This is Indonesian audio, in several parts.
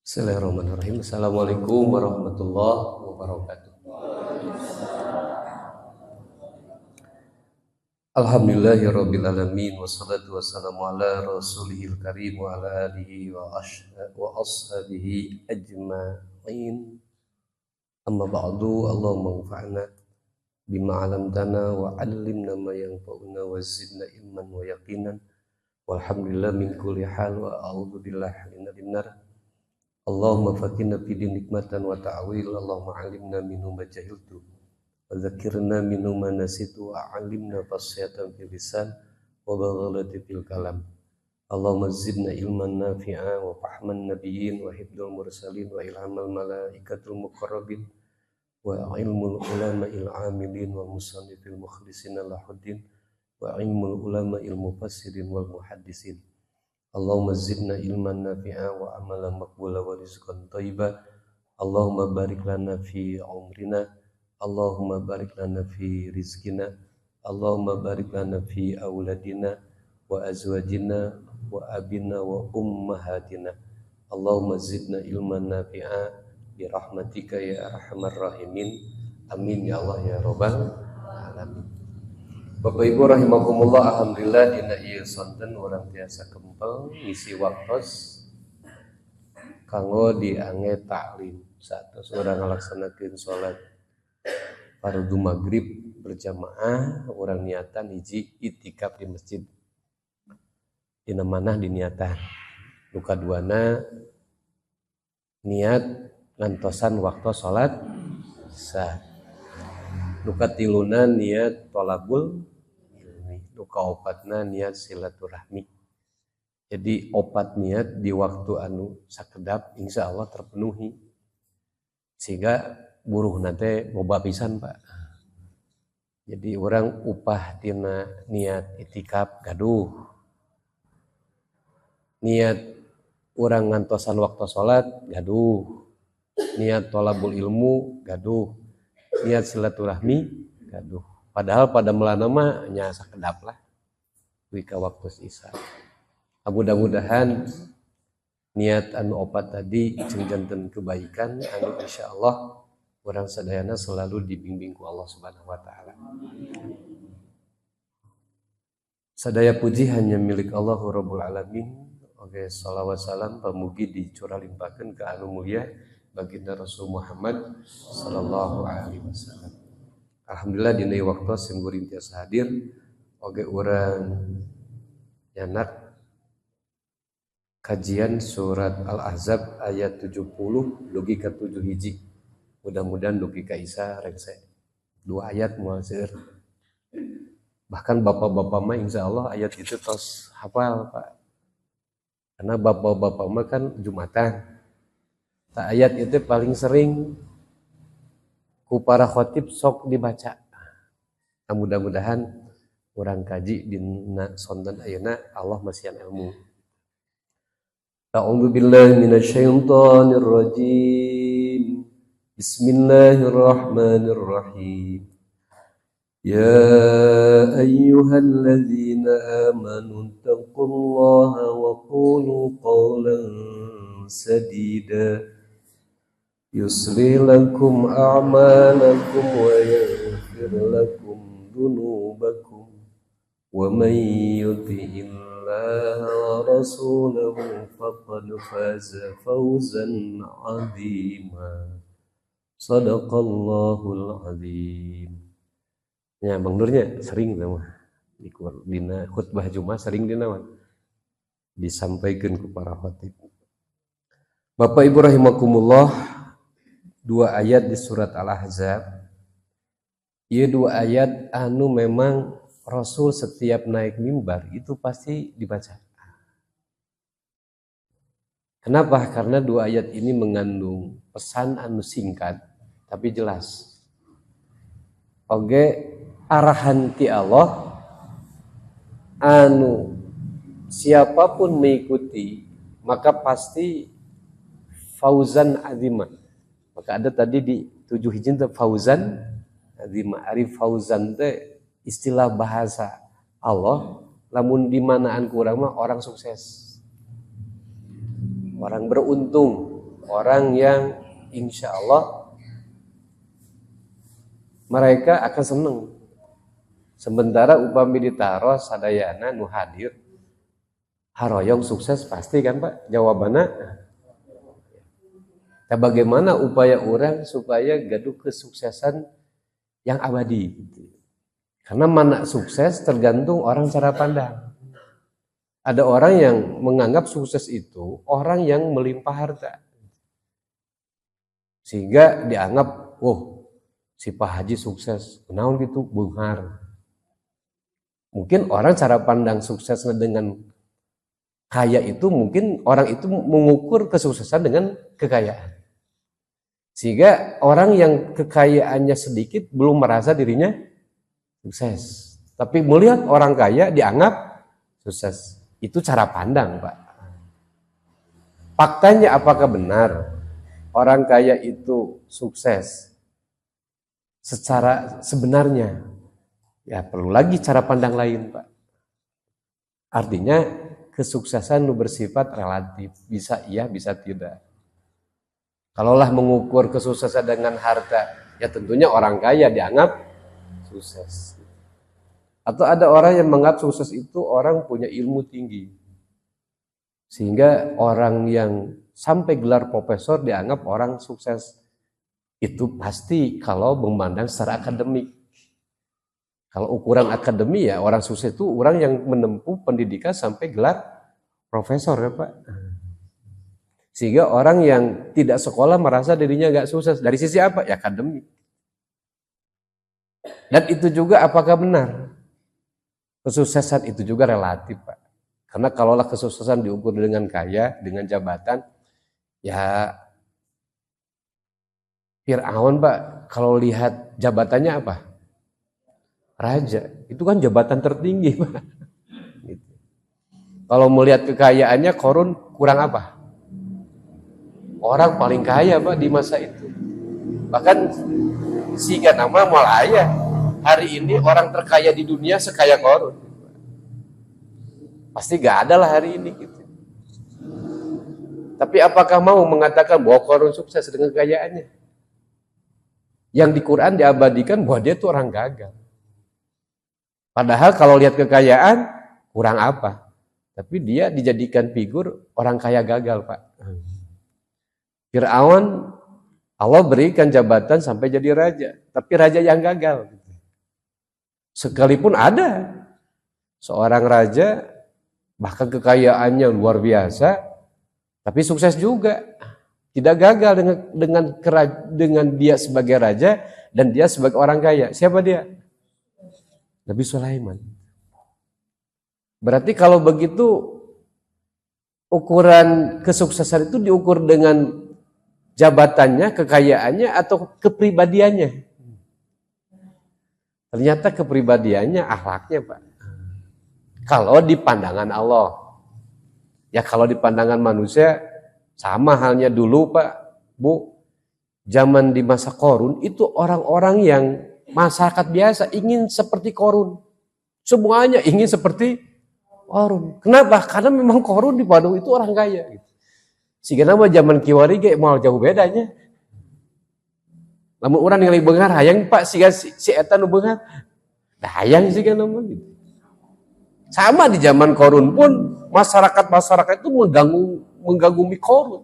Bismillahirrahmanirrahim. Assalamualaikum warahmatullahi wabarakatuh. Alhamdulillahirabbil alamin wassalatu wassalamu ala rasulihil karim wa ala alihi wa ashabihi ajma'in. Amma ba'du, Allahumma anfa'na bima 'allamtana wa 'allimna ma yanfa'una wa zidna ilman wa yaqinan. Walhamdulillah min kulli hal wa a'udzu billahi minadh nar. Allahumma fatinna fi din nikmatan wa ta'wil. Allahumma alimna minhu ma jahiltu wa dzakirna minhu ma nasitu wa alimna fasyatan fil lisan wa baghalati fil kalam. Allahumma zidna ilman nafi'a wa fahman nabiyyin wa hifdzal mursalin wa ilhamal malaikatul muqarrabin wa ilmul ulama'il amilin wa musannifil mukhlisina lahuddin wa ilmul ulama'il mufassirin wal muhaddisin. Allahumma zidna ilman nafi'a wa amalan maqbula wa rizqan thayyiba. Allahumma barik lana fi umrina. Allahumma barik lana fi rizqina. Allahumma barik lana fi auladina wa azwajina wa abina wa ummahatina. Allahumma zidna ilman nafi'a bi rahmatika ya arhamar rahimin. Amin ya Allah ya rabbal alamin. Bapak Ibu rahimakumullah, alhamdulillah dina ieu sonten urang tiasa kempel ngisi waktos kanggo diangge taklim. Satos urang ngalaksanakeun salat fardu maghrib berjamaah, urang niatan hiji itikaf di masjid. Dina manah diniatan. Nu kaduana niat ngantosan waktu salat sah. Nu katiluna niat thalabul nu kaopatna niat silaturahmi. Jadi opat niat di waktu anu sakedap insya Allah terpenuhi. Sehingga buruh nanti loba pisan Pak. Jadi orang upah tina niat itikaf gaduh. Niat orang ngantosan waktu sholat gaduh. Niat thalabul ilmu gaduh. Niat silaturahmi gaduh. Padahal pada melana mah nya sakedap lah wika waktu isya. Mudah-mudahan niat anu opat tadi jeung janten kebaikan anu insyaallah urang sadayana selalu dibimbing ku Allah Subhanahu wa taala. Sadaya puji hanya milik Allah Rabbul Alamin. Oke, shalawat salam pamugi dicurah limpahkeun ka anu mulia baginda Rasul Muhammad sallallahu alaihi wasallam. Alhamdulillah dina waktu simburing tiasa hadir oge urang nyanak kajian surat Al-Ahzab ayat 70 dugi ka 7 hiji. Mudah-mudahan dugi ka Isa rengse 2 ayat moal seueur. Bahkan bapak-bapak mah insyaallah ayat itu tos hafal Pak. Karena bapak-bapak mah kan Jumatan. Ta ayat itu paling sering ku para khatib sok dibaca. Nah, mudah-mudahan urang kaji dina sonten ayeuna Allah masihan ilmu. A'udzu billahi minasyaitonir rajim. Bismillahirrahmanirrahim. Ya ayyuhalladzina amanu taqullaha wa qulu qawlan sadida. Yuslih lakum a'malakum wa yaghfir lakum dhunubakum wa may yuti'illaha wa rasulahu faqad faza fawzan 'azima. Shadaqallahul 'azim. Ya Bang Nurnya sering mah dina khutbah Jumat sering dinawan disampaikan ku para khatib. Bapak Ibu rahimakumullah, 2 ayat di surat Al-Ahzab. Ieu 2 ayat anu memang Rasul setiap naik mimbar itu pasti dibaca. Kenapa? Karena 2 ayat ini mengandung pesan anu singkat tapi jelas. Oge arahan ti Allah anu siapapun mengikuti maka pasti fauzan azimah. Maka ada tadi di 7 hijin teh fauzan azimah. Ari fauzan teh istilah bahasa Allah lamun di manaan ku urang mah orang sukses. Orang beruntung. orang yang insya Allah mereka akan seneng. Sementara upami ditaro sadayana nu hadir haroyong sukses pasti kan Pak jawabannya. Nah, bagaimana upaya orang supaya gaduh kesuksesan yang abadi? Karena mana sukses tergantung orang cara pandang. Ada orang yang menganggap sukses itu orang yang melimpah harta. Sehingga dianggap, oh si Pak Haji sukses, kenaun gitu, bunghar. Mungkin orang cara pandang suksesnya dengan kaya itu, mungkin orang itu mengukur kesuksesan dengan kekayaan. Sehingga orang yang kekayaannya sedikit belum merasa dirinya sukses. Tapi melihat orang kaya dianggap sukses. Itu cara pandang, Pak. Faktanya apakah benar orang kaya itu sukses secara sebenarnya? Ya perlu lagi cara pandang lain, Pak. Artinya kesuksesan itu bersifat relatif. Bisa iya, bisa tidak. Kalaulah mengukur kesuksesan dengan harta, ya tentunya orang kaya dianggap sukses. Atau ada orang yang menganggap sukses itu orang punya ilmu tinggi. Sehingga orang yang sampai gelar profesor dianggap orang sukses. Itu pasti kalau memandang secara akademik. Kalau ukuran akademi ya orang sukses itu orang yang menempuh pendidikan sampai gelar profesor ya Pak. Sehingga orang yang tidak sekolah merasa dirinya gak sukses. Dari sisi apa? Ya akademik. Dan itu juga apakah benar? Kesuksesan itu juga relatif Pak. Karena kalaulah kesuksesan diukur dengan kaya, dengan jabatan, ya Fir'aun Pak, kalau lihat jabatannya apa? Raja. Itu kan jabatan tertinggi Pak. Gitu. Kalau melihat kekayaannya, Korun kurang apa? Orang paling kaya Pak di masa itu. Bahkan siga nama Malaya. Hari ini orang terkaya di dunia sekaya Korun. Pasti gak ada lah hari ini gitu. Tapi apakah mau mengatakan bahwa Korun sukses dengan kekayaannya? Yang di Quran diabadikan bahwa dia itu orang gagal. Padahal kalau lihat kekayaan kurang apa? Tapi dia dijadikan figur orang kaya gagal Pak. Fir'aun Allah berikan jabatan sampai jadi raja, tapi raja yang gagal. Sekalipun ada seorang raja bahkan kekayaannya luar biasa, tapi sukses juga, tidak gagal dengan dia sebagai raja dan dia sebagai orang kaya. Siapa dia? Nabi Sulaiman. Berarti kalau begitu ukuran kesuksesan itu diukur dengan jabatannya, kekayaannya, atau kepribadiannya. Ternyata kepribadiannya, akhlaknya Pak. Kalau di pandangan Allah. Ya kalau di pandangan manusia, sama halnya dulu Pak, Bu. Zaman di masa Korun, itu orang-orang yang masyarakat biasa ingin seperti Korun. Semuanya ingin seperti Korun. Kenapa? Karena memang Korun di Bandung itu orang kaya. Sehingga nama zaman kiwari ge mau jauh bedanya. Lamun urang ningali beunghar hayang Pak si eta nu beunghar. Da hayang siga nama gitu. Sama di zaman Korun pun masyarakat itu menggagumi Korun.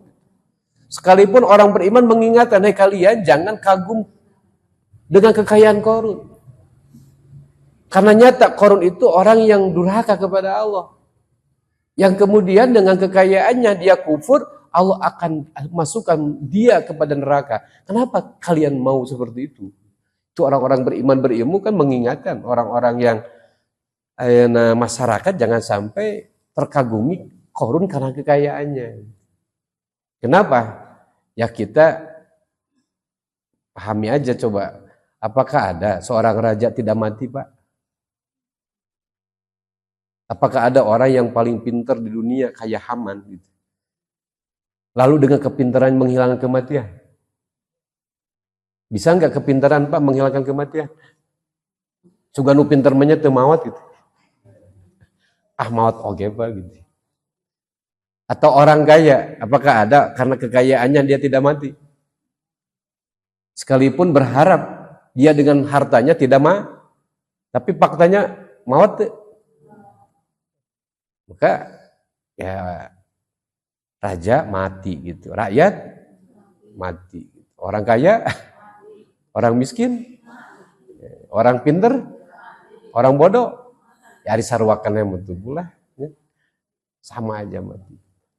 Sekalipun orang beriman mengingatkan, "Hai kalian jangan kagum dengan kekayaan Korun." Karena nyata Korun itu orang yang durhaka kepada Allah. Yang kemudian dengan kekayaannya dia kufur, Allah akan masukkan dia kepada neraka. Kenapa kalian mau seperti itu? Itu orang-orang beriman berilmu kan mengingatkan orang-orang yang masyarakat jangan sampai terkagumi Korun karena kekayaannya. Kenapa? Ya kita pahami aja coba. Apakah ada seorang raja tidak mati Pak? Apakah ada orang yang paling pintar di dunia kayak Haman gitu? Lalu dengan kepintaran menghilangkan kematian. Bisa nggak kepintaran Pak menghilangkan kematian? Suga nu pintar teu mawat gitu. Ah mawat oge Pak gitu. Atau orang kaya, apakah ada karena kekayaannya dia tidak mati? Sekalipun berharap dia dengan hartanya tidak mati, tapi faktanya maut. Maka ya raja mati gitu, rakyat mati. Orang kaya, orang miskin, orang pinter, orang bodoh, ya disarwakannya mutu pula, ya. Sama aja mati.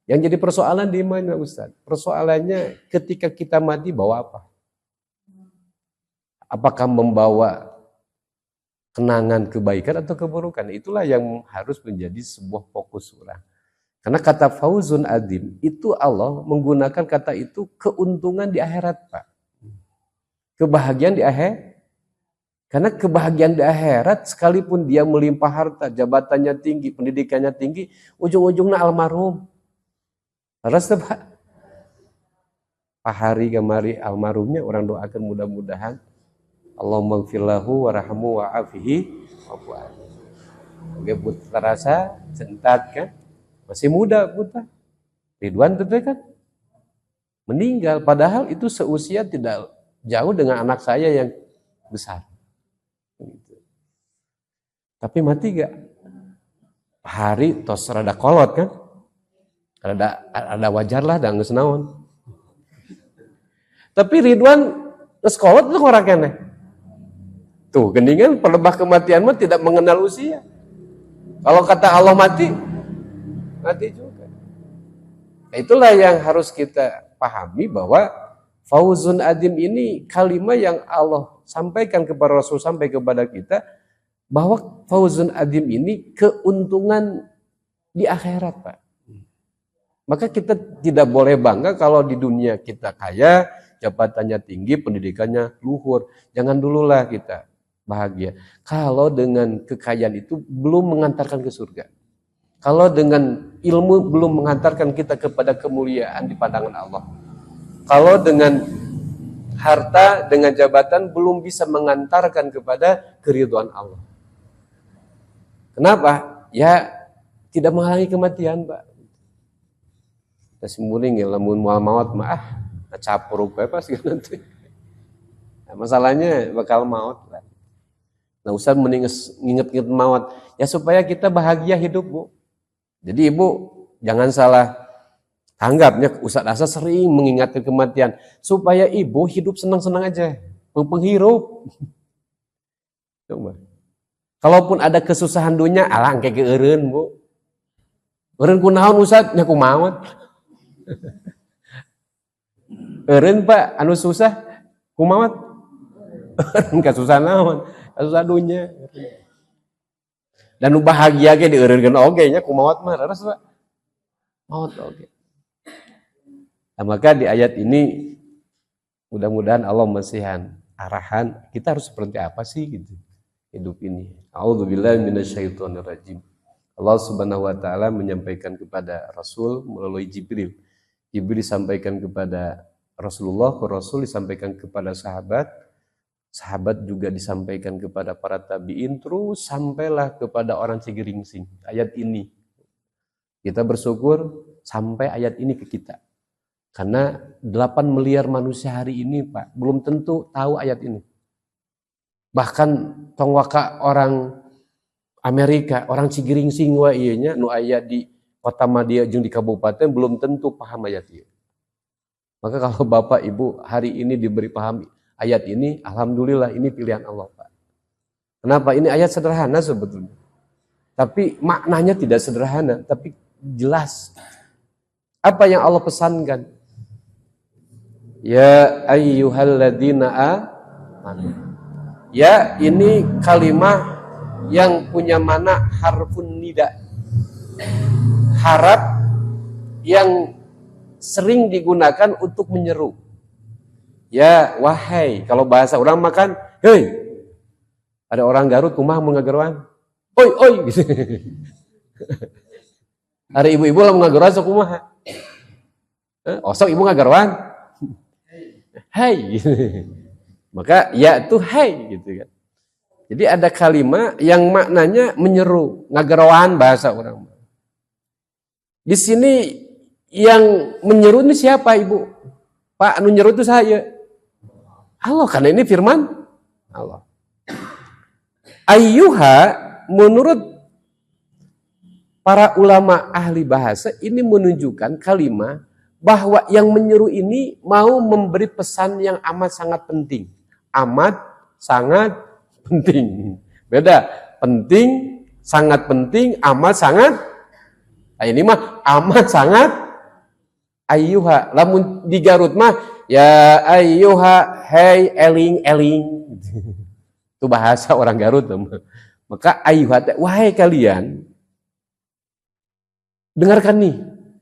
Yang jadi persoalan di mana Ustaz? Persoalannya ketika kita mati bawa apa? Apakah membawa kenangan kebaikan atau keburukan? Itulah yang harus menjadi sebuah fokus orang. Karena kata fauzun adim itu Allah menggunakan kata itu keuntungan di akhirat, Pak. Kebahagiaan di akhirat. Karena kebahagiaan di akhirat sekalipun dia melimpah harta, jabatannya tinggi, pendidikannya tinggi, ujung-ujungnya almarhum. Harus Pak. Pak hari kemari almarhumnya orang doakan mudah-mudahan Allahumma gfirlahu warahmu wa'afihi wa'fu'an. Oke, putra rasa sentat kan? Masih muda putra. Ridwan tentu kan? Meninggal. Padahal itu seusia tidak jauh dengan anak saya yang besar. Tapi mati gak? Hari tos rada kolot kan? Ada wajar lah, ada ngesnaon. Tapi Ridwan ngeskolot itu orang kene. Tuh, gendingan pelebah kematian mah tidak mengenal usia. Kalau kata Allah mati, mati juga. Nah, itulah yang harus kita pahami bahwa fauzun adim ini kalimat yang Allah sampaikan kepada Rasul sampai kepada kita bahwa fauzun adim ini keuntungan di akhirat, Pak. Maka kita tidak boleh bangga kalau di dunia kita kaya, jabatannya tinggi, pendidikannya luhur. Jangan dululah kita bahagia. Kalau dengan kekayaan itu belum mengantarkan ke surga. Kalau dengan ilmu belum mengantarkan kita kepada kemuliaan di pandangan Allah. Kalau dengan harta, dengan jabatan belum bisa mengantarkan kepada keridhaan Allah. Kenapa? Ya tidak menghalangi kematian, Pak. Kita semuling ya lamun mual maut mah capur bebas kan nanti. Nah, masalahnya bakal maut lah. Nah, Ustaz mending nginget-nginget maut ya supaya kita bahagia hidup, Bu. Jadi Ibu jangan salah tanggapnya Ustaz Asa sering mengingatkan kematian supaya Ibu hidup senang-senang aja, penghirup. Coba. Kalaupun ada kesusahan dunia, alang kayak eureun, Bu. Eureun kunaon Ustaz? Nya ku maut. Eureun Pak anu susah kumaha? Eureun kasusah naon? Kasusah dunya. Dan nu bahagia ge dieureunkeun oge nya kumaha mah raras Pak. Maut oge. Nah, maka di ayat ini mudah-mudahan Allah masihan arahan kita harus seperti apa sih gitu hidup ini. A'udzubillahi minasyaitonirrajim. Allah Subhanahu wa taala menyampaikan kepada Rasul melalui Jibril. Jibril disampaikan kepada Rasulullah, Rasul disampaikan kepada sahabat, sahabat juga disampaikan kepada para tabi'in, terus sampailah kepada orang Cigiringsing. Ayat ini. Kita bersyukur sampai ayat ini ke kita. Karena 8 miliar manusia hari ini, Pak, belum tentu tahu ayat ini. Bahkan tongwaka orang Amerika, orang Cigiringsing wa ieu nya nu aya di Kota Madia jeung di kabupaten belum tentu paham ayat ini. Maka kalau Bapak Ibu hari ini diberi paham ayat ini, alhamdulillah ini pilihan Allah, Pak. Kenapa? Ini ayat sederhana sebetulnya. Tapi maknanya tidak sederhana, tapi jelas. Apa yang Allah pesankan? Ya ayyuhalladzina amanu. Ya, ini kalimat yang punya makna harfun nida. Harap yang sering digunakan untuk menyeru. Ya, wahai. Kalau bahasa orang makan, hei. Ada orang Garut, kumaha mau ngageruan? Oi, oi. Gitu. Ada ibu-ibu lah mau ngageruan, sok kumaha. Sok ibu ngageruan. Hei. Maka ya itu hei gitu kan. Jadi ada kalimat yang maknanya menyeru, ngageruan bahasa orang. Di sini Yang menyeru ini siapa Ibu? Pak, anu nyeru itu saya. Allah, karena ini firman Allah. Ayyuha, menurut para ulama ahli bahasa, ini menunjukkan kalimat bahwa yang menyeru ini mau memberi pesan yang amat sangat penting. Amat sangat penting. Beda, penting, sangat penting, amat sangat. Nah, ini mah amat sangat. Ayyuha, lamun di Garut mah ya ayyuha, hey eling eling. Itu bahasa orang Garut. Maka ayyuha, wahai kalian, dengarkan nih,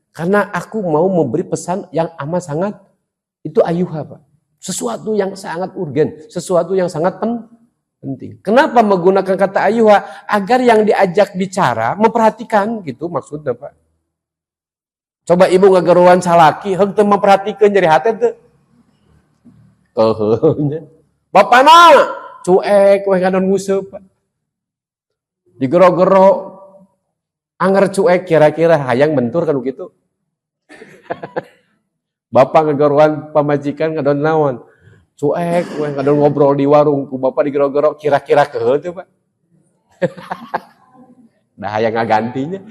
karena aku mau memberi pesan yang amat sangat, itu ayyuha, Pak. Sesuatu yang sangat urgen, sesuatu yang sangat penting. Kenapa menggunakan kata ayyuha? Agar yang diajak bicara memperhatikan, gitu maksudnya, Pak. Coba ibu ngageruan salaki, heung teu memperhatikan nyeri hati teu. Keuheungnya. Bapana cuek we kanon nguseup, Pak. Digero-gero anger cuek kira-kira hayang bentur kan gitu. Bapak ngageruan pamajikan ngadon naon? Cuek we ngadon ngobrol di warung ku bapak digero-gero kira-kira keuheuh teu, Pak. Dah hayang ngagantinya.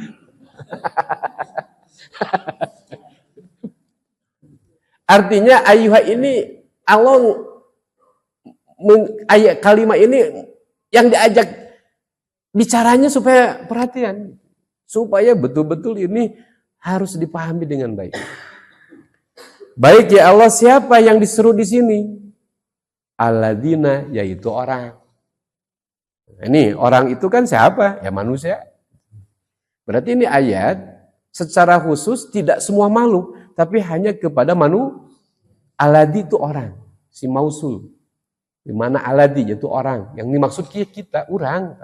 Artinya ayyuha ini Allah kalimat ini yang diajak bicaranya supaya perhatian, supaya betul-betul ini harus dipahami dengan baik. Baik ya Allah, siapa yang diseru di sini? Alladzina, yaitu orang. Ini orang itu kan siapa? Ya manusia. Berarti ini ayat secara khusus tidak semua makhluk, tapi hanya kepada aladi itu orang, si mausul. Di mana aladi yaitu orang, yang dimaksud kita orang.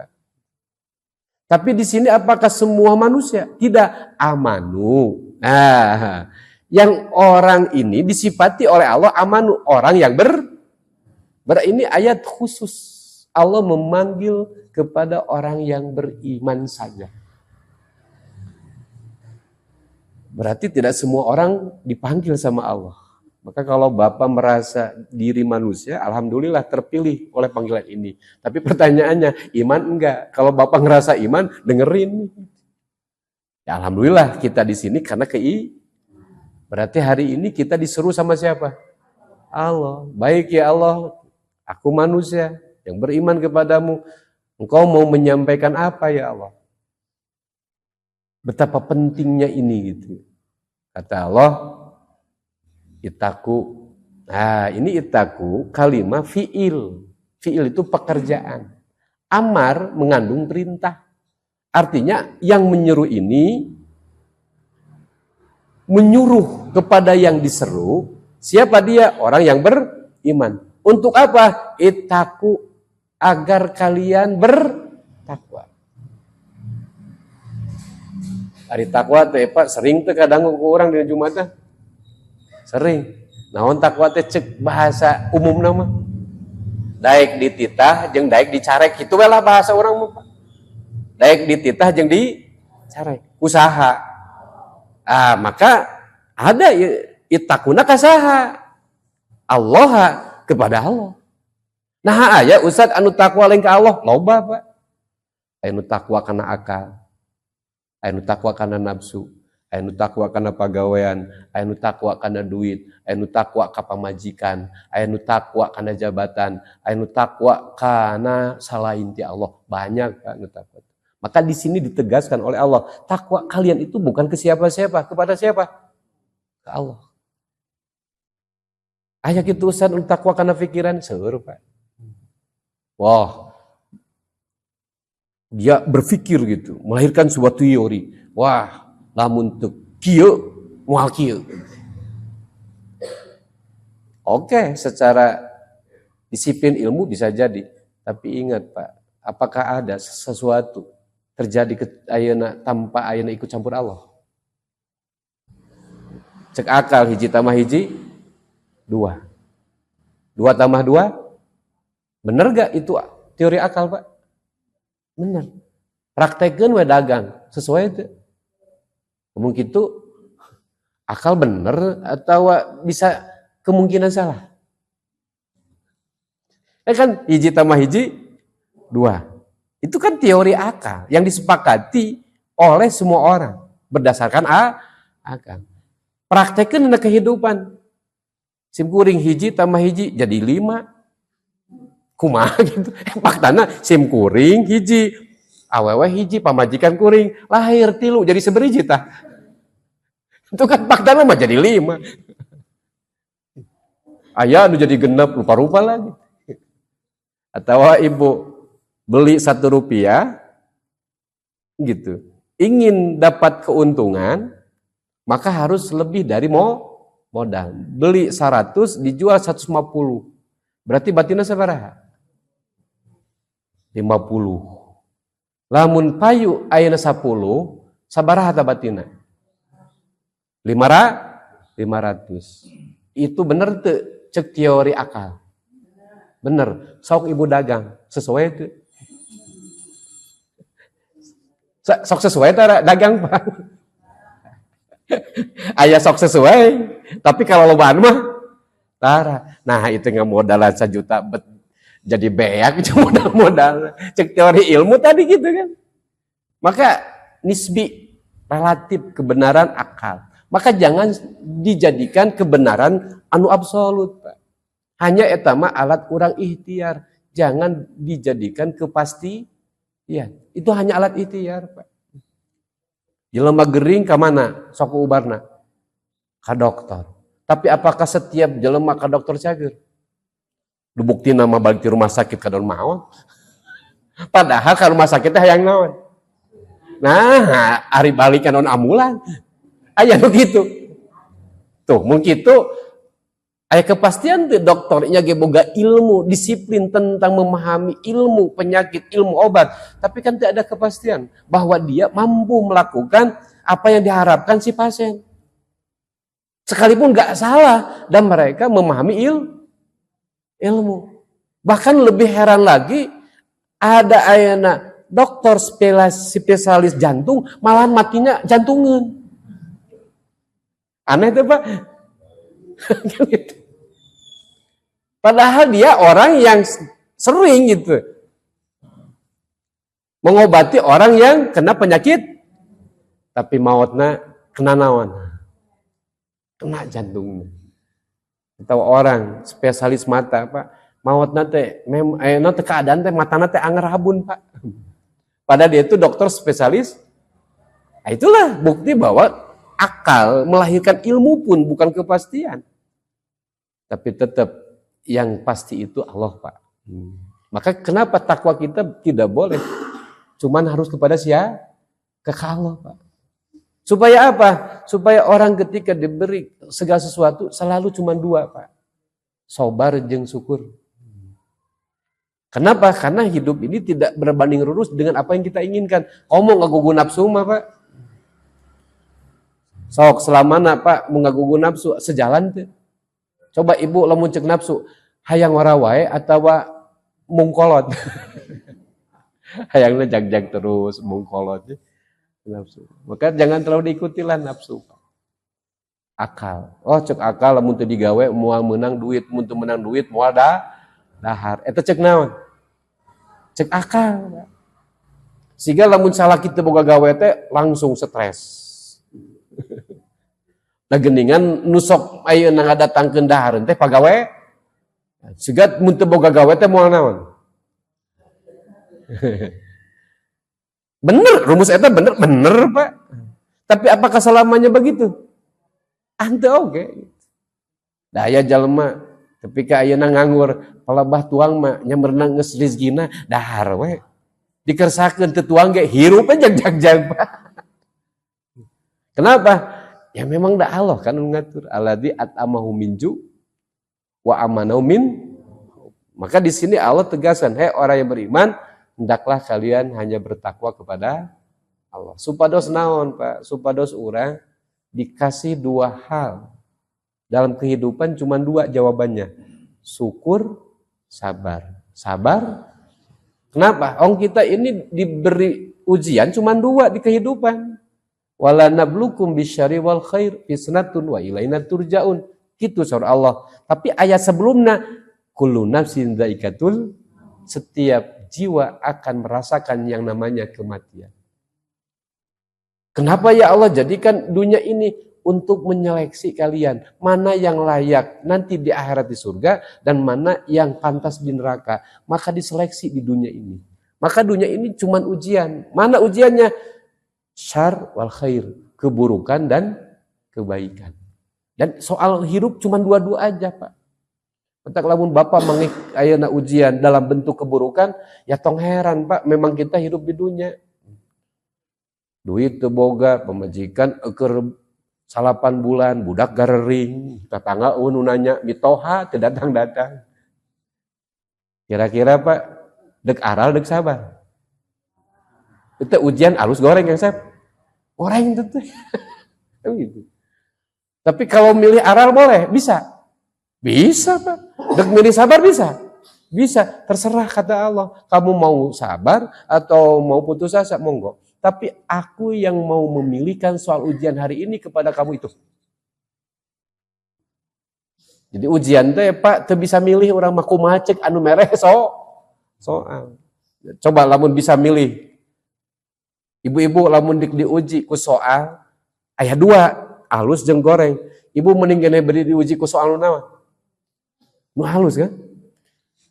Tapi di sini apakah semua manusia? Tidak, amanu. Nah, yang orang ini disifati oleh Allah amanu, orang yang ini ayat khusus. Allah memanggil kepada orang yang beriman saja. Berarti tidak semua orang dipanggil sama Allah. Maka kalau Bapak merasa diri manusia, alhamdulillah terpilih oleh panggilan ini. Tapi pertanyaannya, iman enggak? Kalau Bapak ngerasa iman, dengerin. Ya alhamdulillah kita di sini karena berarti hari ini kita disuruh sama siapa? Allah. Baik ya Allah, aku manusia yang beriman kepadamu. Engkau mau menyampaikan apa ya Allah? Betapa pentingnya ini gitu. Kata Allah, itaku. Nah, ini itaku kalimat fi'il. Fi'il itu pekerjaan. Amar mengandung perintah. Artinya yang menyeru ini menyuruh kepada yang diseru. Siapa dia? Orang yang beriman. Untuk apa? Itaku, agar kalian bertakwa. Hari takwa teh Pak sering teh kadang ku urang di Jumatah. Sering. Naon takwa teh cek bahasa umum nama. Daek dititah jeung daek dicarek kitu we lah bahasa urang mah Pak. Daek dititah jeung dicarek. Usaha. Maka ada itakuna ka saha? Allah kepada Allah. Nah aya Ustaz anu takwa lain ka Allah, loba Pak. Anu takwa kana akal. Anu takwa kana nafsu, anu takwa kana pagawean, anu takwa kana duit, anu takwa ka pamajikan, anu takwa kana jabatan, anu takwa kana salain ti Allah. Banyak anu takwa. Maka di sini ditegaskan oleh Allah, takwa kalian itu bukan ke siapa-siapa, kepada siapa? Ke Allah. Aya kitu usan takwa kana pikiran seueur Pak. Wah. Dia berpikir gitu, melahirkan sebuah teori. Wah, lamun teu kieu moal kieu. Oke, secara disiplin ilmu bisa jadi, tapi ingat Pak, apakah ada sesuatu terjadi ke ayeuna tanpa ayeuna ikut campur Allah? Cek akal hiji tambah hiji 2. 2 tambah 2 bener gak itu teori akal Pak? Bener. Praktekeun we dagang sesuai itu. Mungkin itu Akal bener atau bisa kemungkinan salah? Kan hiji tambah hiji 2. Itu kan teori akal yang disepakati oleh semua orang berdasarkan akal. Praktekkan dalam kehidupan. Sim kuring hiji tambah hiji jadi 5. Kumaha gitu. Faktana sim kuring hiji, awewe hiji, pamajikan kuring lahir 3 jadi seberiji tah. Itu kan faktana mah jadi 5. Ayah anu jadi genep rupa-rupa lagi. Atau ibu beli 1 rupiah gitu. Ingin dapat keuntungan, maka harus lebih dari modal. Beli 100 dijual 150. Berarti batina sabaraha? 50. Lamun payu ayeuna 10, sabaraha ta batina? 500. Itu bener teu cek teori akal? Bener. Sok ibu dagang sesuai teu? Sok sesuai tara dagang Pak. Aya sok sesuai, tapi kalau lobaan mah tara. Nah, itu modal 1 juta jadi beak modal. Cek teori ilmu tadi gitu kan. Maka nisbi relatif kebenaran akal. Maka jangan dijadikan kebenaran anu absolut, Pak. Hanya eta mah alat urang ikhtiar. Jangan dijadikan kepastian. Itu hanya alat ikhtiar, Pak. Jelema gering ka mana? Sok ubarna. Ka dokter. Tapi apakah setiap jelema ka dokter cager? Dibukti nama balik di rumah sakit ka daun maon. Padahal ka rumah sakitnya hayang naon. Nah, ari balik ka daun ambulan. Aya nu kitu. Tuh, mun kitu aya kepastian teu dokternya ge boga ilmu, disiplin tentang memahami ilmu penyakit, ilmu obat, tapi kan tidak ada kepastian bahwa dia mampu melakukan apa yang diharapkan si pasien. Sekalipun nggak salah dan mereka memahami ilmu. Bahkan lebih heran lagi, ada ayana dokter spesialis jantung malah matinya jantungan. Aneh tuh Pak. Gitu. Padahal dia orang yang sering gitu mengobati orang yang kena penyakit, tapi mautna kena naon? Kena jantungnya. Atau orang spesialis mata, Pak, mautna teh keadaan teh matana teh anger habun, Pak. Padahal dia itu dokter spesialis. Nah, itulah bukti bahwa akal melahirkan ilmu pun bukan kepastian. Tapi tetap yang pasti itu Allah, Pak. Maka kenapa takwa kita tidak boleh? Cuman harus kepada siapa? Ke Allah, Pak. Supaya apa? Supaya orang ketika diberi segala sesuatu selalu cuma 2, Pak. Sabar jeung syukur. Kenapa? Karena hidup ini tidak berbanding lurus dengan apa yang kita inginkan. Ngomong ngagugu nafsu mah, Pak. Sok selamana Pak mengagugu nafsu sejalan tuh. Coba ibu lamun cek nafsu hayang warawai atau mungkolot. Hayangnya jag-jag terus mungkolot nafsu. Maka jangan terlalu diikuti lah nafsu. Akal. Oh cek akal lamun teu digawe moal menang duit, mun teu menang duit moal dahar. Eta cek naon? Cek akal. Sehingga lamun salah kita boga gawe teh langsung stres. Nah geningan nusok ayeuna ngadatangkeun dahareun teh pagawe sigat mun teu boga gawe teh moal naon? Bener, rumus eta bener Pak. Tapi apakah selamanya begitu? Ante oge. Da aya jalema tapi ka ayeuna nganggur palebah tuang mah nyamberna geus rezekina dahar we. Dikersakeun teu tuang ge hirup aja jag-jag Pak. Kenapa? Ya memang dah Allah kan mengatur. Alladzi at'amahu minju wa amanahu min. Maka di sini Allah tegaskan, hei orang yang beriman, hendaklah kalian hanya bertakwa kepada Allah. Supados naon, Pak? Supados urang dikasih 2 hal. Dalam kehidupan cuma 2 jawabannya. Syukur, sabar. Sabar. Kenapa? Kita ini diberi ujian cuma 2 di kehidupan. Wala nablukum bisyari wal khair fitnatun wa ilaina turja'un. Gitu surah Allah. Tapi ayat sebelumnya kullu nafsin dha'iqatul, setiap jiwa akan merasakan yang namanya kematian. Kenapa ya Allah jadikan dunia ini untuk menyeleksi kalian, mana yang layak nanti di akhirat di surga dan mana yang pantas di neraka. Maka diseleksi di dunia ini. Maka dunia ini cuma ujian. Mana ujiannya? Syar wal khair, keburukan dan kebaikan. Dan soal hidup cuma dua-dua aja, Pak. Entak lamun Bapak mengik ayeuna ujian dalam bentuk keburukan, ya tong heran, Pak, memang kita hidup di dunia. Duit teu boga, pemajikan keur 8 bulan, budak garering, tetangga nu nanya mitoha teu datang-datang. Kira-kira Pak, dek aral dek sabar. Itu ujian alus goreng yang saya. Goreng itu tuh. Gitu. Tapi kalau milih aral boleh, bisa. Bisa, Pak. Dek milih sabar bisa. Bisa, terserah kata Allah. Kamu mau sabar atau mau putus asa, monggo. Tapi aku yang mau memilihkan soal ujian hari ini kepada kamu itu. Jadi ujian teh Pak, teu bisa milih orang mah kumaha cek anu mereh soal. Coba lamun bisa milih. Ibu-ibu lamun diuji ku soal aya 2, halus jeung goreng. Ibu mending gene beri diuji ku soal nu naon? Nu halus kan?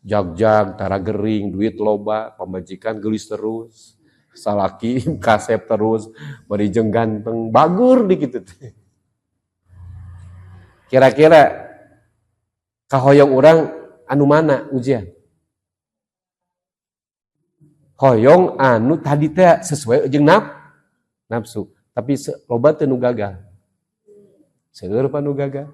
Jag-jag, tara gering, duit loba, pamajikan gelis terus. Salaki kasep terus, bari jeung ganteng, bagur dikit teh. Kira-kira kahoyong urang anu mana ujian? Hoyong anu tadi teh sesuai jeung nafsu, tapi loba teu nu gagal. Seueur pa nu gagal.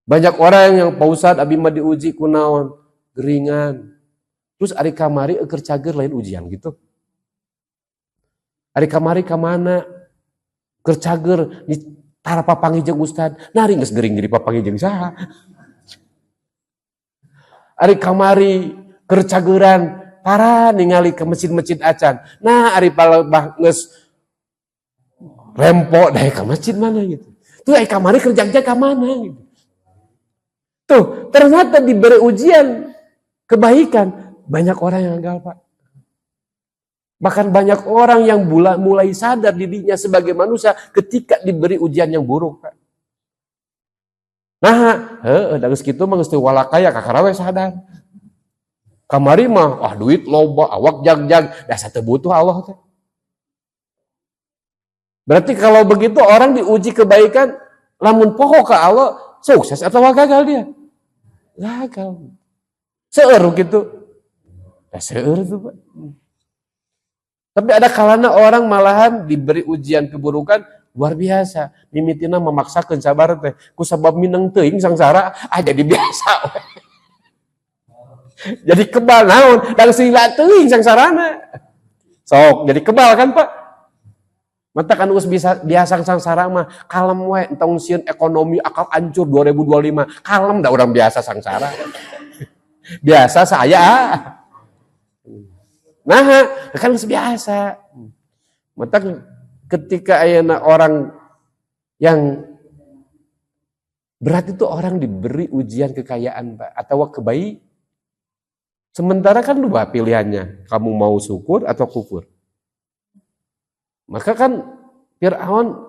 Banyak orang yang Pak Ustad abi mah diuji ku naon? Geringan. Terus ari kamari keur cager lain ujian gitu. Ari kamari ka mana? Keur cager di tara papangi jeung ustad. Nari geus gering jadi papangi jeung saha. Ari kamari keur cageran tara ningali ke masjid-masjid acan. Nah, ari palebah geus rempo dae ka masjid mana gitu. Tuh ai kamari keur jag-jag ka mana gitu. Tuh, ternyata diberi ujian kebaikan, banyak orang yang gagal, Pak. Bahkan banyak orang yang mulai sadar dirinya sebagai manusia ketika diberi ujian yang buruk, Pak. Nah, da geus kitu mah geus teu walakaya kakarawe sadar. Kamari mah duit loba, awak jag-jag, dasar teu butuh Allah teh. Berarti kalau begitu orang diuji kebaikan lamun poho ka Allah, sukses atau gagal dia? Gagal. Seueur gitu. Ya seueur tuh, Pak. Tapi ada kalanya orang malahan diberi ujian keburukan luar biasa. Mimitina memaksakan sabar teh. Ku sabab mineng teuing sangsara, jadi biasa. Jadi kebal naon, dan sila teuing sangsarana. Sok, jadi kebal kan, Pak? Mata kan us bisa biasa sangsara mah kalem we entong sieun ekonomi akal hancur 2025. Kalem dah orang biasa sangsara. Biasa saya. Nah, kan biasa. Mata ketika ayeuna orang yang berarti itu orang diberi ujian kekayaan, Pak, atau kebaik. Sementara kan dua pilihannya, kamu mau syukur atau kufur. Maka kan Fir'aun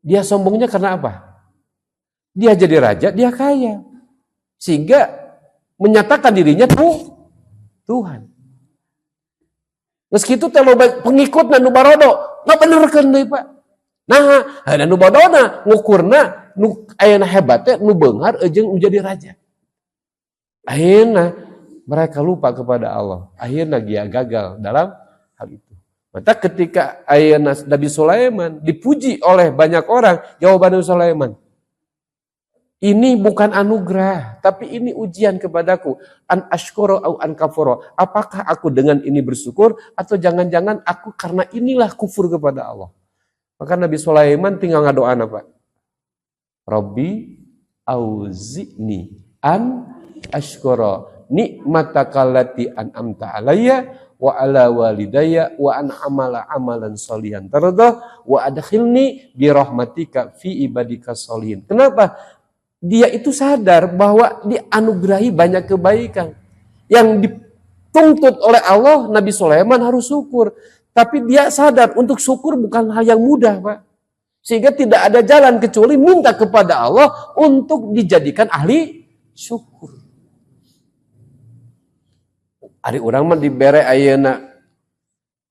dia sombongnya karena apa? Dia jadi raja, dia kaya. Sehingga menyatakan dirinya Tuhan. Meski itu loba pengikut nu barodo, nggak benerkeun deui, Pak. Nah, nu badona ngukurna nu ayeuna hebat teh nu beunghar jeung menjadi raja. Akhirnya mereka lupa kepada Allah. Akhirnya dia gagal dalam hal itu. Maka ketika ayeuna Nabi Sulaiman dipuji oleh banyak orang, jawaban Nabi Sulaiman, ini bukan anugerah, tapi ini ujian kepadaku. An ashkuru au an kafuru. Apakah aku dengan ini bersyukur atau jangan-jangan aku karena inilah kufur kepada Allah. Maka Nabi Sulaiman tinggal ngadoan apa? Rabbi auzi'ni an ashkura ni'mataka allati an'amta alayya wa ala walidayya wa an amala amalan sholihan tardah wa adkhilni bi rahmatika fi ibadika sholihin. Kenapa? Dia itu sadar bahwa dianugerahi banyak kebaikan. Yang dituntut oleh Allah, Nabi Sulaiman harus syukur. Tapi dia sadar untuk syukur bukan hal yang mudah, Pak. Sehingga tidak ada jalan kecuali minta kepada Allah untuk dijadikan ahli syukur. Ari urang mah dibere ayeuna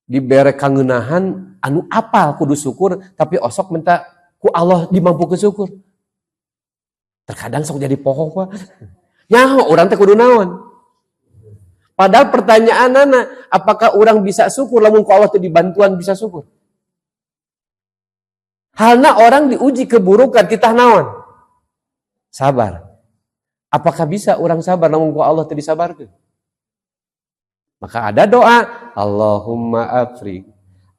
dibere kangenahan anu apal kudu syukur tapi osok minta ku Allah dimampukeun syukur. Terkadang sok jadi pohon Pak. Nyaho urang teh kudu naon? Padahal pertanyaanana apakah orang bisa syukur lamun ku Allah teu dibantuan bisa syukur? Halna orang diuji keburukan titah naon? Sabar. Apakah bisa orang sabar lamun ku Allah teu disabarkeun? Maka ada doa, Allahumma afriq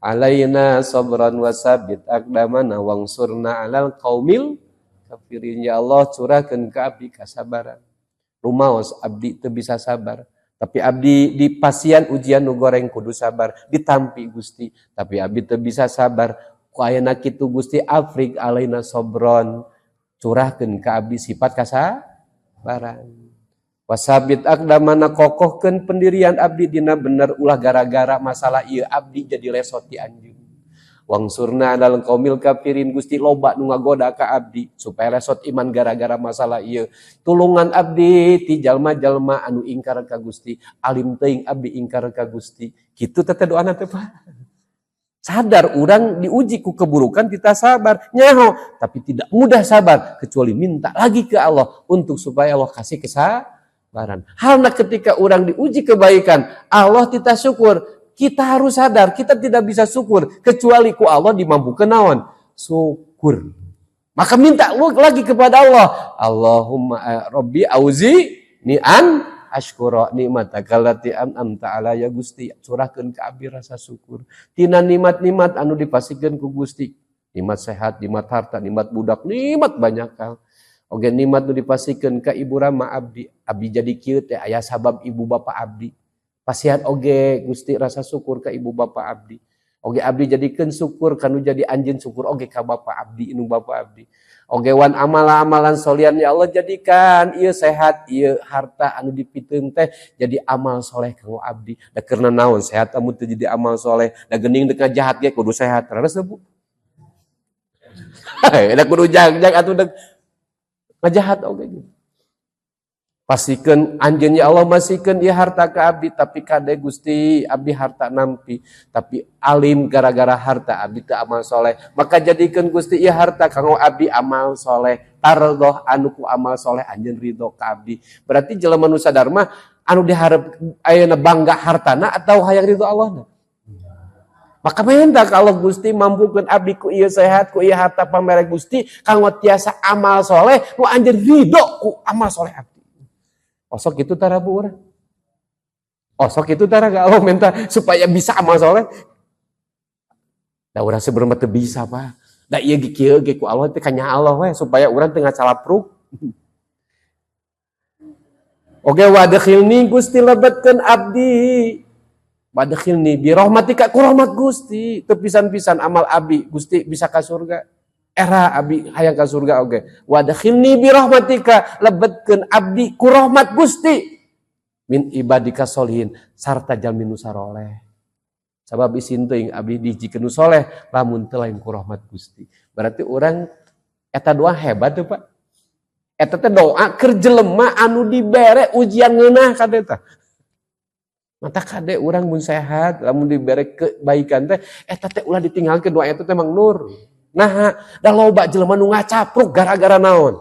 alaina sabran wa sabit aqdamana wangsurna 'alal qaumil kafirin. Ya Allah curahkeun ka abdi kasabaran. Rumaos abdi teu bisa sabar. Tapi abdi di pasien ujian nu goreng kudu sabar, ditampi Gusti. Tapi abdi teu bisa sabar. Ku ayeuna kitu Gusti afriq alaina sabron. Curahkeun ka abdi sifat kasabaran. Wasabit aqdamana kokohkeun pendirian abdi dina bener ulah gara-gara masalah ieu abdi jadi lesot di anjeun. Wangsurna 'alal qaumil kafirin. Gusti loba nu ngagoda ka abdi supaya lesot iman gara-gara masalah ieu. Tulungan abdi ti jalma-jalma anu ingkar ka Gusti, alim teuing abdi ingkar ka Gusti. Kitu teh doana teh Pak. Sadar orang diuji ku keburukan kita sabar, nyaho, tapi tidak mudah sabar kecuali minta lagi ke Allah untuk supaya Allah kasih kesabaran. Halnya ketika orang diuji kebaikan, Allah kita syukur, kita harus sadar kita tidak bisa syukur kecuali ku Allah dimampukeun naon? Syukur. Maka minta lagi kepada Allah, Allahumma Rabbi auzi ni an asykura nikmataka allati an'amta alayya Gusti, curahkeun ka abdi rasa syukur tina nikmat-nikmat anu dipasikeun ku Gusti, nikmat sehat, nikmat harta, nikmat budak, nikmat banyak hal. Oge nikmat nu dipasikeun ka ibu rama abdi jadi kieu teh aya sabab ibu bapa abdi. Pasihan oge Gusti rasa syukur ka ibu bapa abdi. Oge abdi jadikeun syukur kanu jadi anjeun syukur oge ka bapa abdi nu bapa abdi. Oge wan amalan solian ya Allah jadikan ieu sehat ieu harta anu dipiteung teh jadi amal soleh kanggo abdi. Da keurna naon sehat amun teu jadi amal soleh, da geuning deuk jahat ge kudu sehat. Terus Bu. Da kudu jag atuh deuk ngajahat oge gitu. Pasikeun anjeun ya Allah masikeun ieu harta ka abdi tapi kade Gusti abdi harta nampi tapi alim gara-gara harta abdi teu amal soleh maka jadikeun Gusti ieu harta kanggo abdi amal soleh tardoh anu ku amal soleh anjeun ridho ka abdi. Berarti jelema nu sadar mah anu diharap ayeuna bangga hartana atau hayang ridho Allahna. Maka minta ka Allah Gusti mampukeun abdi ku ieu sehat ku ieu harta pamere Gusti kanggo tiasa amal soleh nu anjeun ridho ku amal soleh abdi. Osok itu tara bu urang. Osok itu tara gak Allah minta supaya bisa amal soleh. Da urang sebenarnya teu bisa Pak. Da ieu ge kieu ge ku Allah teh kanya Allah we supaya urang teu ngacalapruk. Oge wadkhilni Gusti lebetkeun abdi. Wadkhilni bi rahmatika ku rahmat Gusti. Teu pisan-pisan amal abdi Gusti bisa ka surga. Era abdi hayang ka surga oge. Wadkhilni bi rahmatika lebetkeun abdi ku rahmat Gusti min ibadika sholihin sarta jalmi nu saroleh. Sabab isin teuing abdi dijikeun nu soleh lamun teu lain ku rahmat Gusti. Berarti urang eta doa hebat teu Pak. Eta teh doa keur jelema anu dibere ujian ngeunah kade tah. Mata kade urang mun sehat lamun dibere kebaikan teh eta teh ulah ditinggalkeun doa eta teh mang nur. Nah, da loba jelema nu ngacapruk gara-gara naon?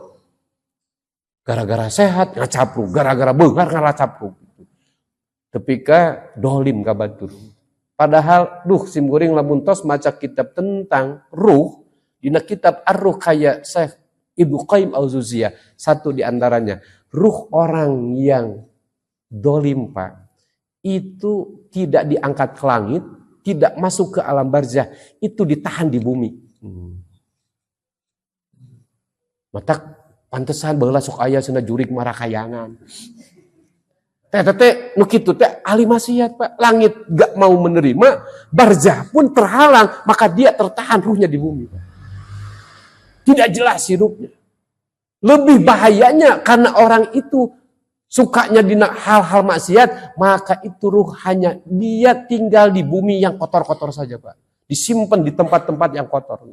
Gara-gara sehat ngacapruk, gara-gara beungar ngalacapruk. Tepika dolim ka batur. Padahal simkuring lamun tos maca kitab tentang ruh, dina kitab Ar-Ruh kaya Syekh Ibnu Qayyim Al-Jauziyah, satu di antaranya, ruh orang yang dolim Pak, itu tidak diangkat ke langit, tidak masuk ke alam barzah, itu ditahan di bumi. Mata pantesan baheula sok aya cenah jurig marakayangan. Tete nu kitu teh ahli maksiat Pak. Langit gak mau menerima, barzah pun terhalang, maka dia tertahan ruhnya di bumi Pak. Tidak jelas hidupnya. Lebih bahayanya karena orang itu sukanya di hal-hal maksiat, maka itu ruh hanya dia tinggal di bumi yang kotor-kotor saja Pak. Disimpan di tempat-tempat yang kotor.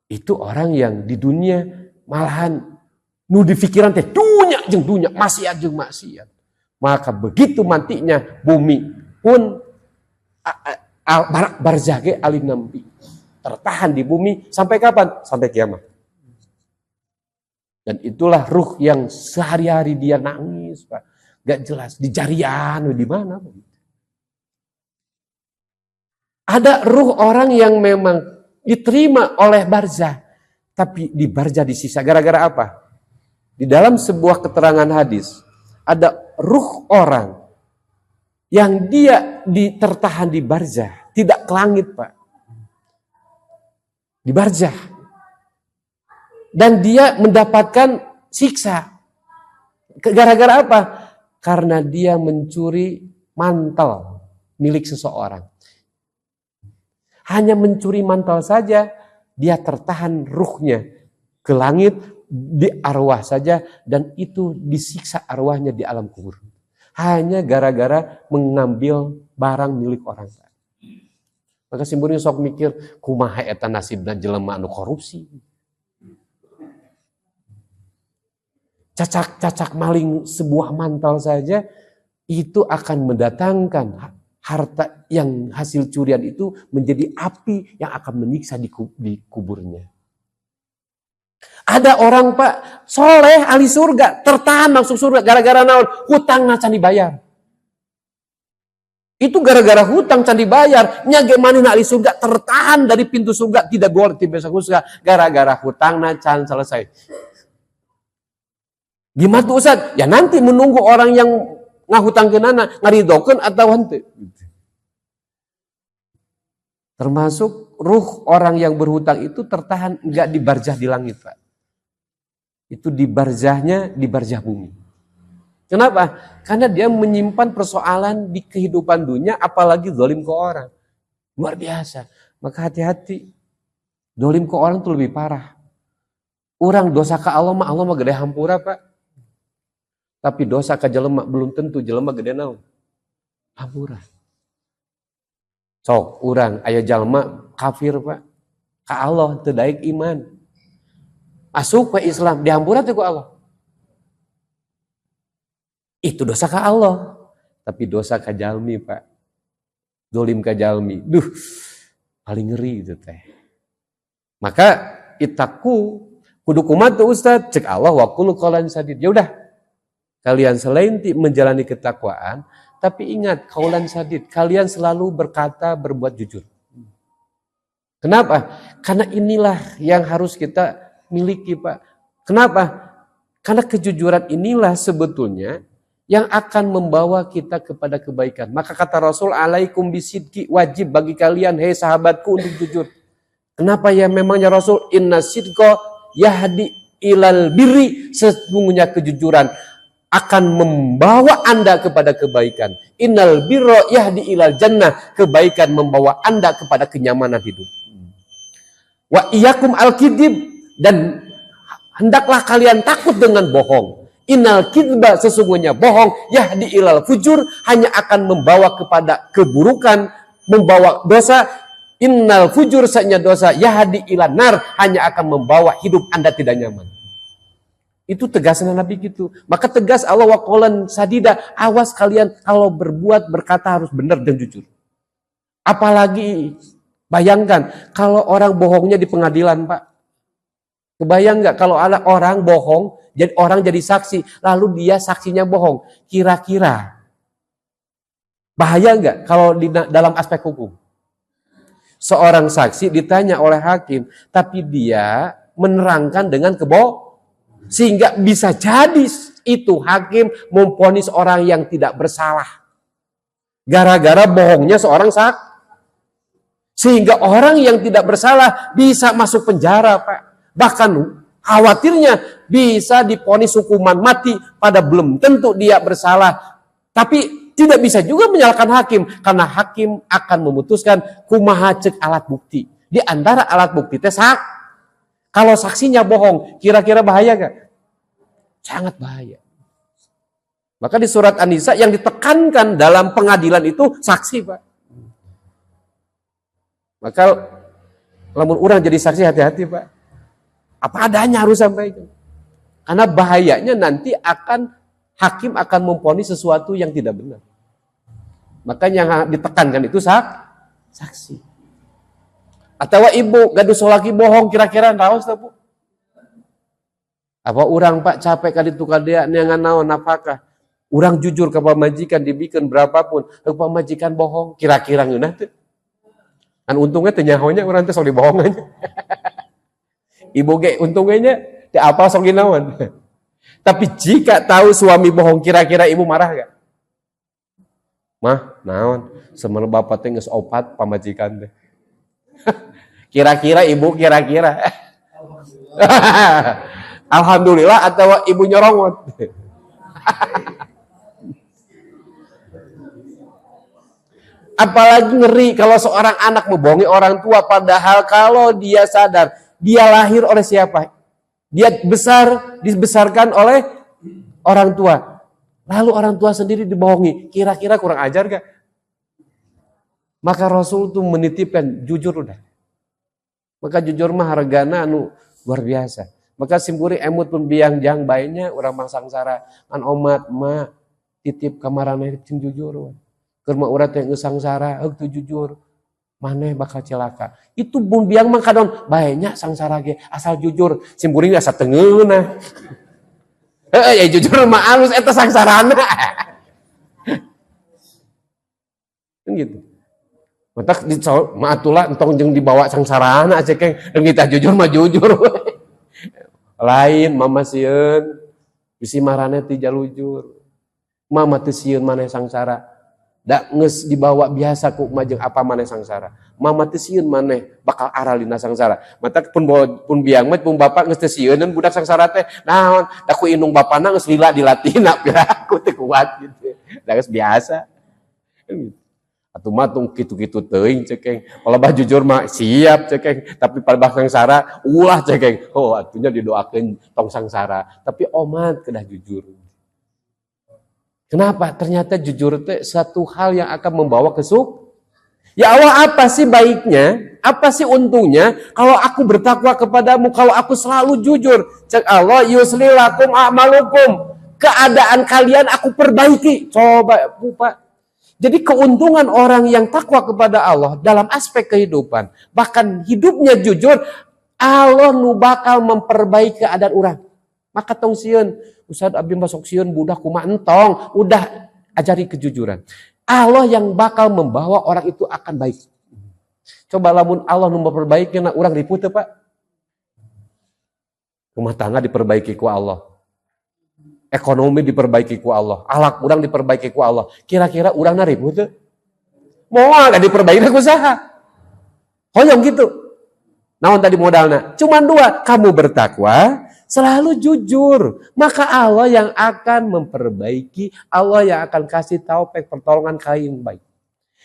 Itu orang yang di dunia malahan nu di pikiran teh dunia jeung dunia, maksiat jeung maksiat. Maka begitu mantinya bumi pun barzah ge alih nampi. Tertahan di bumi sampai kapan? Sampai kiamat. Dan itulah ruh yang sehari-hari dia nangis, Pak. Gak jelas di jarian di mana. Ada ruh orang yang memang diterima oleh barzah, tapi di barzah disiksa gara-gara apa? Di dalam sebuah keterangan hadis, ada ruh orang yang dia tertahan di barzah, tidak ke langit Pak. Di barzah. Dan dia mendapatkan siksa. Gara-gara apa? Karena dia mencuri mantel milik seseorang. Hanya mencuri mantel saja, dia tertahan ruhnya ke langit, di arwah saja, dan itu disiksa arwahnya di alam kubur. Hanya gara-gara mengambil barang milik orang. Maka simbolnya sok mikir, kumaha eta nasibna jelema anu korupsi. Cacak maling sebuah mantel saja, itu akan mendatangkan harta yang hasil curian itu menjadi api yang akan menyiksa di kuburnya. Ada orang Pak, soleh ahli surga, tertahan masuk surga gara-gara naon? Hutang can dibayar. Itu gara-gara hutang can dibayar, nya ge manehna ahli surga tertahan dari pintu surga, tidak boleh tiba surga gara-gara hutang can selesai. Gimana tuh Ustaz? Ya nanti menunggu orang yang ngahutangkeunana ngaridokeun atau henteu. Termasuk ruh orang yang berhutang itu tertahan enggak di barzah di langit Pak. Itu di barzahnya, di barzah bumi. Kenapa? Karena dia menyimpan persoalan di kehidupan dunia, apalagi zalim ke orang. Luar biasa. Maka hati-hati. Zalim ke orang itu lebih parah. Orang dosa ke Allah mah gede hampura Pak. Tapi dosa ke jelema belum tentu jelema gede naon. Hampura. Sok urang aya jalma kafir Pak. Ka Allah teu daek iman. Masuk ke Islam dihampura teh ku Allah. Itu dosa ka Allah. Tapi dosa ka jalmi Pak. Zalim ka jalmi. Duh, paling ngeri itu teh. Maka itaku kudu kumaha tuh Ustaz? Cek Allah wa qul qaulan sadid. Ya udah. Kalian selain menjalani ketakwaan, tapi ingat qaulan sadid, kalian selalu berkata berbuat jujur. Kenapa? Karena inilah yang harus kita miliki Pak. Kenapa? Karena kejujuran inilah sebetulnya yang akan membawa kita kepada kebaikan. Maka kata Rasul, alaikum bisidqi, wajib bagi kalian, hei sahabatku untuk jujur. Kenapa ya memangnya Rasul? Inna sidqa yahdi ilal birri, sesungguhnya kejujuran akan membawa Anda kepada kebaikan. Innal birra yahdi ilal jannah, kebaikan membawa Anda kepada kenyamanan hidup. Wa iyyakum al-kidib, dan hendaklah kalian takut dengan bohong. Innal kidba, sesungguhnya bohong, yahdi ilal fujur, hanya akan membawa kepada keburukan, membawa dosa. Innal fujur, sesungguhnya dosa, yahdi ilal nar, hanya akan membawa hidup Anda tidak nyaman. Itu tegasnya Nabi gitu. Maka tegas Allah wa qaulan sadida, awas kalian kalau berbuat berkata harus benar dan jujur. Apalagi bayangkan kalau orang bohongnya di pengadilan Pak. Kebayang nggak kalau ada orang bohong, jadi orang jadi saksi, lalu dia saksinya bohong. Kira-kira bahaya nggak kalau di dalam aspek hukum? Seorang saksi ditanya oleh hakim, tapi dia menerangkan dengan sehingga bisa jadi itu hakim memvonis orang yang tidak bersalah. Gara-gara bohongnya seorang saksi. Sehingga orang yang tidak bersalah bisa masuk penjara Pak. Bahkan Khawatirnya bisa diponis hukuman mati, pada belum tentu dia bersalah. Tapi tidak bisa juga menyalahkan hakim, karena hakim akan memutuskan kumaha cek alat bukti. Di antara alat bukti teh kalau saksinya bohong, kira-kira bahaya gak? Sangat bahaya. Maka di surat An-Nisa yang ditekankan dalam pengadilan itu saksi, Pak. Maka lamun orang jadi saksi hati-hati, Pak. Apa adanya harus sampaikan. Karena bahayanya nanti hakim akan memvonis sesuatu yang tidak benar. Makanya yang ditekankan itu saksi. Atau ibu gaduh solaki bohong kira-kira raos tak, Bu? Apa orang, Pak, capek kali itu kadea neangan naon nafkah. Orang jujur ke pamajikan dibikin berapapun, ke pamajikan bohong, kira-kira ngeunah teh. Kan untungnya teh nyahonya urang teh sok dibohong aja. Ibu ge untungnya teh apa sok dinaon. Tapi jika tahu suami bohong, kira-kira ibu marah gak? Mah, naon? Semen bapak teh geus opat pamajikan teh. Kira-kira ibu kira-kira. Alhamdulillah atau ibu nyorongot. Apalagi ngeri kalau seorang anak membohongi orang tua, padahal kalau dia sadar dia lahir oleh siapa? Dia dibesarkan oleh orang tua. Lalu orang tua sendiri dibohongi, kira-kira kurang ajar gak? Maka Rasul tuh menitipkan jujur udah. Maka jujur mah hargana anu luar biasa. Maka simpuri emut pun biang jang baiknya orang mangsangsara an omat ma titip kamaraneh cing jujur. Keur mah urang teh geus sangsara, teu jujur. Maneh bakal celaka. Itu pun biang mah kadon baiknya sangsara ge asal jujur. Simpuri asa tengeuna. Ya jujur mah alus eta sangsarana. Kan gitu. Matak maatulah entong jeung dibawa sangsarana cekeng kita jujur mah jujur. Lain mama sieun bisi marane ti jalujur. Mama teu sieun maneh sangsara. Da geus dibawa biasa ku majeng apa maneh sangsara. Mama teu sieun maneh bakal aralina sangsara. Matak pun biang mah pun bapak geus teu sieun budak sangsara teh naon da ku indung bapana geus lila dilatina piraku teu kuat gitu. Da geus biasa. Atuh mah tung kitu-kitu teuing cekeng. Kalau bah jujur mah siap cekeng, tapi pada bah sangsara ulah cekeng. Oh, atunya didoakeun tong sangsara, tapi omat kedah jujur. Kenapa? Ternyata jujur itu satu hal yang akan membawa ke Ya Allah, apa sih baiknya? Apa sih untungnya kalau aku bertakwa kepadamu, kalau aku selalu jujur? Cek Allah, yuslilakum a'malukum. Keadaan kalian aku perbaiki. Coba, Pak. Jadi keuntungan orang yang takwa kepada Allah dalam aspek kehidupan, bahkan hidupnya jujur, Allah nu bakal memperbaiki keadaan orang. Maka tong sieun, Ustaz abdi masuk sieun budak kumaha entong, udah ajari kejujuran. Allah yang bakal membawa orang itu akan baik. Coba lamun Allah nu memperbaiki na urang ribut teu, Pak? Rumah tangga diperbaiki ku Allah. Ekonomi diperbaiki ku Allah, alak urang diperbaiki ku Allah. Kira-kira urangna ribut teu? Moal da diperbaiki ku saha? Hoyong gitu. Naon tadi modalna? Cuman dua, kamu bertakwa, selalu jujur. Maka Allah yang akan memperbaiki, Allah yang akan kasih taufik pertolongan kalian baik.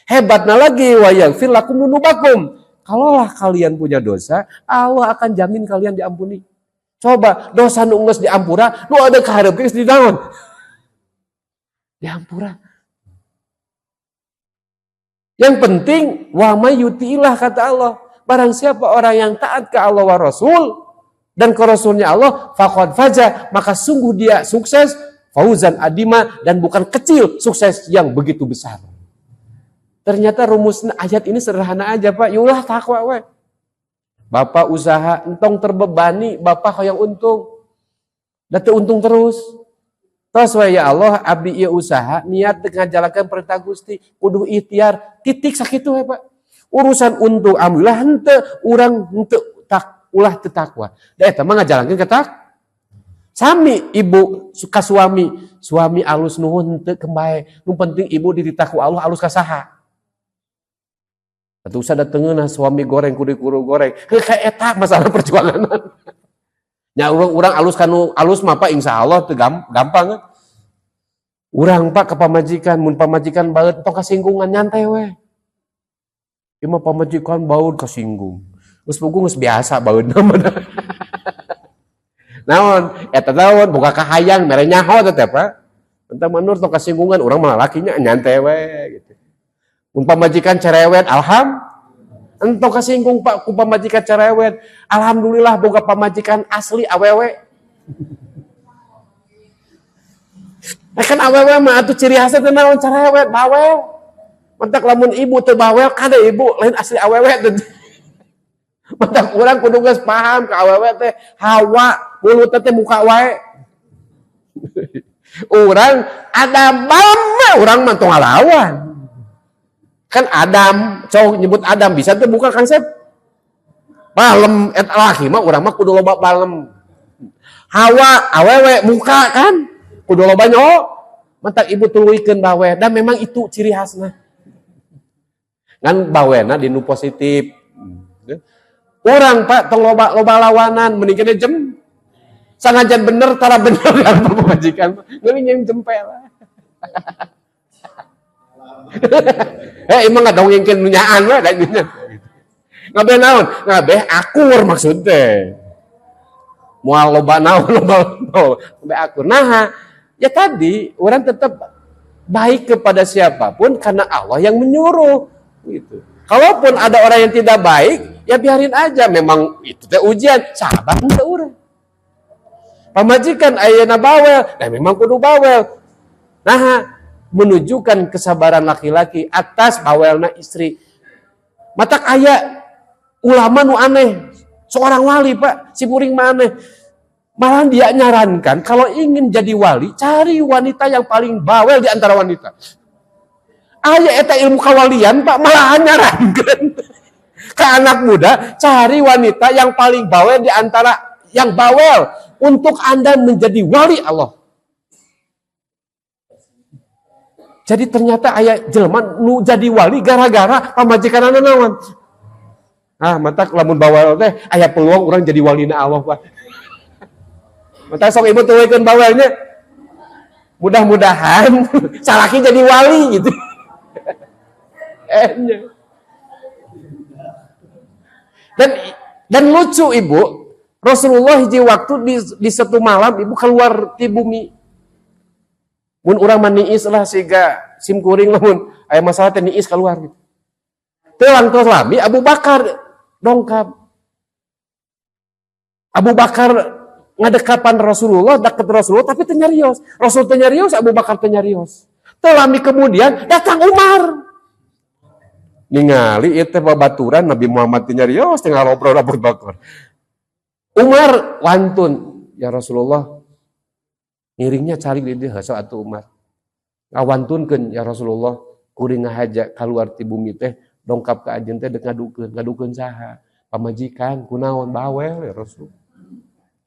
Hebatnya lagi, wa yaghfir lakum dzunubakum. Kalaulah kalian punya dosa, Allah akan jamin kalian diampuni. Coba dosa nu geus diampura, nu ada kaharep geus di naon? Diampura. Yang penting wa may yuti'illah kata Allah. Barang siapa orang yang taat ke Allah wa Rasul dan ke Rasulnya Allah, faqad faza, maka sungguh dia sukses, fauzan adima, dan bukan kecil, sukses yang begitu besar. Ternyata rumus ayat ini sederhana aja, Pak. Yulah takwa we. Bapak usaha entong terbebani, bapak yang untung. Da teu untung terus. Tos we ya Allah, abdi ieu usaha niat ngajalakeun perintah Gusti, kudu ikhtiar, titik sakitu we, Pak. Urusan untung alhamdulillah henteu urang henteu ulah teu takwa. Da eta mah ngajalakeun ketak. Sami ibu suka suami alus nuhun henteu kembae. Nu penting ibu ditakwa Allah alus ka saha? Atuh usah datengeunah suami goreng kudu kuru goreng. Ka eta masalah perjuangan. nya urang alus kanu alus mah Pak insyaallah teu gampang. Urang Pak ke pamajikan, mun pamajikan baeut tong kasinggungan nyantai we. Ieu mah pamajikan baeut kasinggung. Geus puguh geus biasa baeutna mah. Naon eta naon boga kahayang mere nyaho teh Pak. Entah menurut tong kasinggungan urang mah lakinya nyantai we gitu. Mun pamajikan cerewet entong kasinggung Pak ku pamajikan cerewet. Alhamdulillah boga pamajikan asli awewe. Kan awewe mah atuh ciri khasna teh naon cerewet, bawel. Mentak lamun ibu teu bawel kada ibu lain asli awewe teh. Mentak urang kudu geus paham ka awewe teh hawa, mulut teh muka wae. Urang ada mama urang mah tong ngalawan. Kan Adam, cowok nyebut Adam bisa tuh buka konsep balem et laki mah urang mah kudu loba balem. Hawa awewe muka kan kudu loba nyo. Mentak ibu tuluikeun bawe dan memang itu ciri khasna. Ngan bawena dinu positif. Urang Pak tong loba lawanan mending kene jem. Sanajan bener tara bener kan pamajikan. Geuning jempel. Emang ngadongengkeun nunyaan we da dinya. Ngabeh naon? Ngabeh akur maksud teh. Moal loba naon ngabeh akur. Nah, ya tadi orang tetap baik kepada siapapun karena Allah yang menyuruh gitu. Kalaupun ada orang yang tidak baik, ya biarin aja. Memang itu teh ujian, sabar teu urang. Pamajikan ayeuna bawel, nah memang kudu bawel. Nah, menunjukkan kesabaran laki-laki atas bawelna istri. Matak aya ulama nu aneh, seorang wali Pak, si puring mah aneh. Malah dia nyarankan kalau ingin jadi wali, cari wanita yang paling bawel di antara wanita. Aya eta ilmu kawalian Pak, malah nyarankan ke anak muda, cari wanita yang paling bawel di antara yang bawel untuk Anda menjadi wali Allah. Jadi ternyata aya jelema nu jadi wali gara-gara pamajikanana naon. Matak lamun bawel teh aya peluang urang jadi walina Allah Pak. Matak sok ibu tuluikeun bawelnya. Mudah-mudahan salaki jadi wali gitu. Dan lucu ibu, Rasulullah hiji waktu di satu malam ibu keluar di bumi. Mun urang maniis lah siga sim kuring lamun aya masalah teh niis keluar gitu. Teu langkos lami Abu Bakar dongkap. Abu Bakar ngadekapan Rasulullah, deket Rasulullah tapi teu nyarios. Rasul teu nyarios, Abu Bakar teu nyarios. Teu lami kemudian datang Umar. Ningali ieu teh babaturan Nabi Muhammad teu nyarios teh ngobrol Abu Bakar. Umar wantun, ya Rasulullah ngiringnya cari di dieu sok atuh Umar. Ngawantunkeun ya Rasulullah, kuring ngahaja kaluar ti bumi teh dongkap ka ajeun teh deuk ngadukeun saha? Pamajikan, kunaon bawel ya Rasul.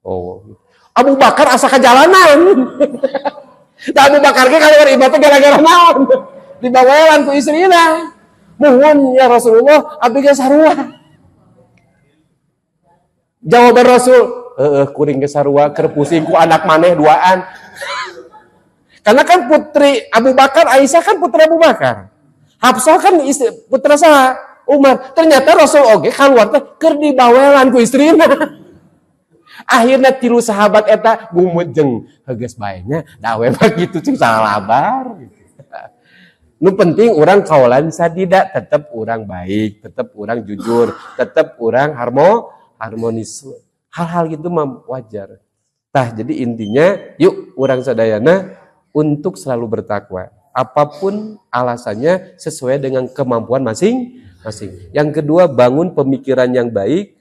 Oh. Abu Bakar asa ka jalanan. Da Abu Bakar ge kaluar ibadah gara-gara naon? Dibawelan ku istrina. Muhun ya Rasulullah, abdi ge sarua. Jawaban Rasul, kuring ge sarua keur pusing ku anak maneh duaan. Karena kan putri Abu Bakar, Aisyah kan putri Abu Bakar. Hafsah kan istri putra saha? Umar. Ternyata Rasul oge kaluar teh keur dibawelan ku istrina. Akhirnya tilu sahabat eta gumujeng geus bae nya dawe mah kitu cing salah labar. Nu penting orang kaulan sadida, tetap orang baik, tetap orang jujur, tetap orang harmonis. Hal-hal gitu mah wajar. Tah jadi intinya yuk orang sadayana untuk selalu bertakwa. Apapun alasannya sesuai dengan kemampuan masing-masing. Yang kedua, bangun pemikiran yang baik,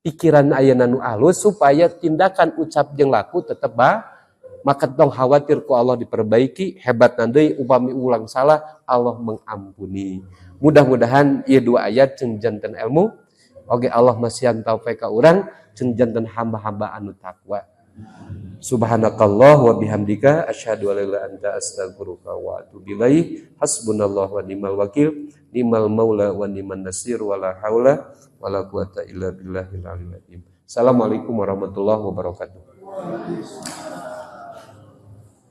pikiran ayeuna nu alus supaya tindakan ucap jeung laku tetep maka tong khawatir ku Allah diperbaiki, hebat deui upami ulang salah Allah mengampuni. Mudah-mudahan ieu dua ayat ceun janten ilmu oge Allah masih taufik ka urang ceun janten hamba-hamba anu takwa. Subhanakallah wa bihamdika asyhadu an la ilaha illa anta astaghfiruka wa atubu ilaik. Hasbunallahu wa ni'mal wakil, ni'mal maula wa ni'man nasir, wala haula wala quwata illa billahil aliyyil azim. Assalamualaikum warahmatullahi wabarakatuh.